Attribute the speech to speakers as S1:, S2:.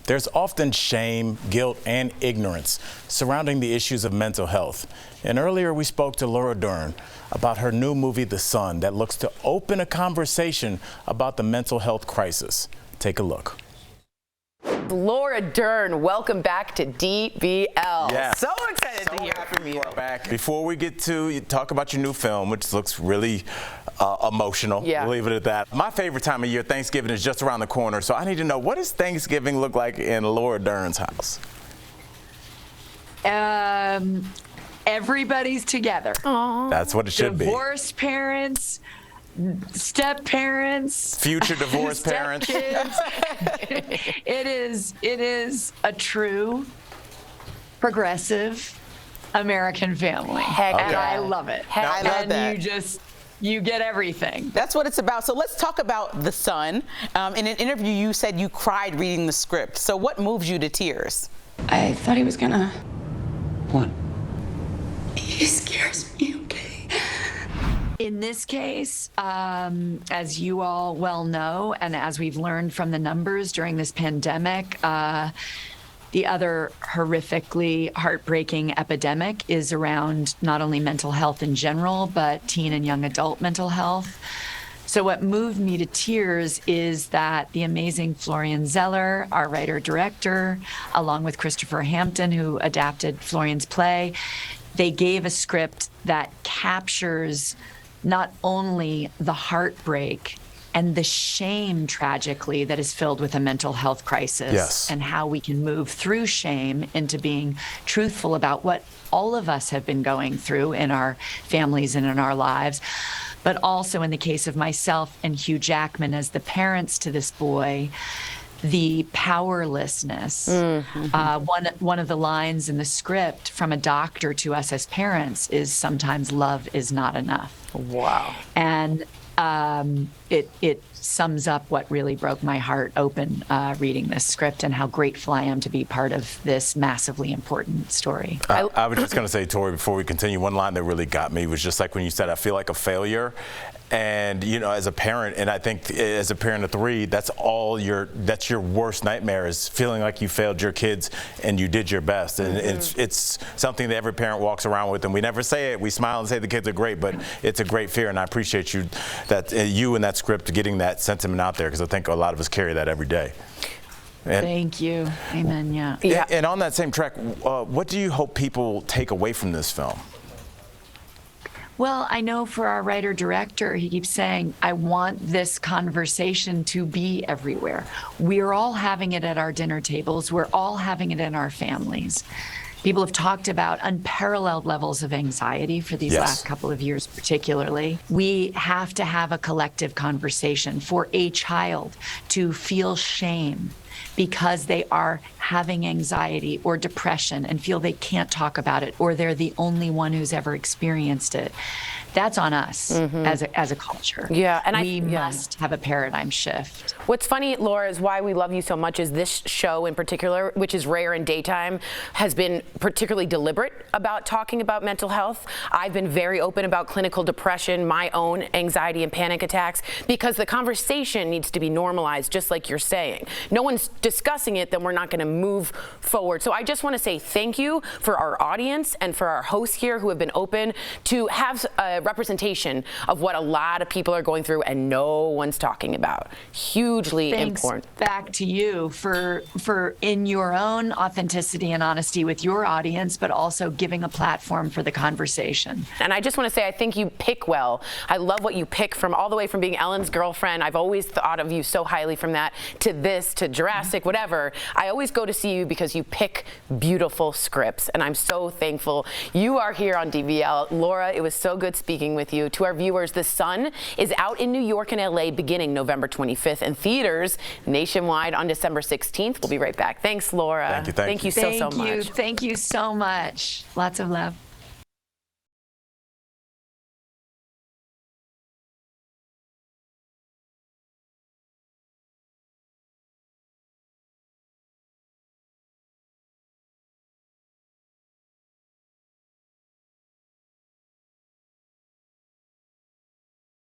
S1: There's often shame, guilt, and ignorance surrounding the issues of mental health. And earlier we spoke to Laura Dern about her new movie, The Son, that looks to open a conversation about the mental health crisis. Take a look.
S2: Laura Dern, welcome back to DBL.
S1: Yes.
S2: So excited to hear from you.
S1: Back. Before we get to talk about your new film, which looks really emotional, we'll leave it at that. My favorite time of year, Thanksgiving, is just around the corner. So I need to know, what does Thanksgiving look like in Laura Dern's house?
S3: Everybody's together.
S2: Aww.
S1: That's what it should be.
S3: Divorced parents, step parents,
S1: future divorced parents.
S3: Kids. It is a true progressive American family. And I love it.
S2: I love
S3: that. You get everything.
S4: That's what it's about. So let's talk about The Son. In an interview, you said you cried reading the script. So what moves you to tears?
S5: I thought he was gonna.
S6: What?
S5: He scares me, okay?
S3: In this case, as you all well know, and as we've learned from the numbers during this pandemic, the other horrifically heartbreaking epidemic is around not only mental health in general, but teen and young adult mental health. So what moved me to tears is that the amazing Florian Zeller, our writer-director, along with Christopher Hampton, who adapted Florian's play, they gave a script that captures not only the heartbreak and the shame, tragically, that is filled with a mental health crisis, and how we can move through shame into being truthful about what all of us have been going through in our families and in our lives. But also, in the case of myself and Hugh Jackman as the parents to this boy, the powerlessness. One of the lines in the script from a doctor to us as parents is, sometimes love is not enough.
S2: Wow.
S3: And it sums up what really broke my heart open reading this script, and how grateful I am to be part of this massively important story.
S1: I was just going to say, Tori, before we continue, one line that really got me was just like when you said, I feel like a failure. And, you know, as a parent, and I think as a parent of three, that's your worst nightmare, is feeling like you failed your kids and you did your best. And it's something that every parent walks around with, and we never say it. We smile and say the kids are great, but it's a great fear. And I appreciate you and that script getting that sentiment out there, because I think a lot of us carry that every day. And,
S3: thank you. Amen. Yeah.
S1: And on that same track, what do you hope people take away from this film?
S3: Well, I know for our writer-director, he keeps saying, I want this conversation to be everywhere. We're all having it at our dinner tables. We're all having it in our families. People have talked about unparalleled levels of anxiety for these last couple of years, particularly. We have to have a collective conversation for a child to feel shame because they are having anxiety or depression and feel they can't talk about it, or they're the only one who's ever experienced it. That's on us as a culture.
S2: Yeah, and
S3: we must have a paradigm shift.
S2: What's funny, Laura, is why we love you so much is this show in particular, which is rare in daytime, has been particularly deliberate about talking about mental health. I've been very open about clinical depression, my own anxiety and panic attacks, because the conversation needs to be normalized, just like you're saying. No one's discussing it, then we're not going to move forward. So I just want to say thank you for our audience and for our hosts here who have been open to have a representation of what a lot of people are going through and no one's talking about. Hugely important.
S3: Back to you for in your own authenticity and honesty with your audience, but also giving a platform for the conversation.
S2: And I just want to say, I think you pick well. I love what you pick, from all the way from being Ellen's girlfriend. I've always thought of you so highly, from that to this to Jurassic, whatever. I always go to see you because you pick beautiful scripts, and I'm so thankful you are here on DBL. Laura, it was so good speaking with you. To our viewers, The Son is out in New York and LA beginning November 25th, and theaters nationwide on December 16th. We'll be right back. Thanks, Laura.
S1: Thank you.
S2: Thank you so much.
S3: Thank you so much. Lots of love.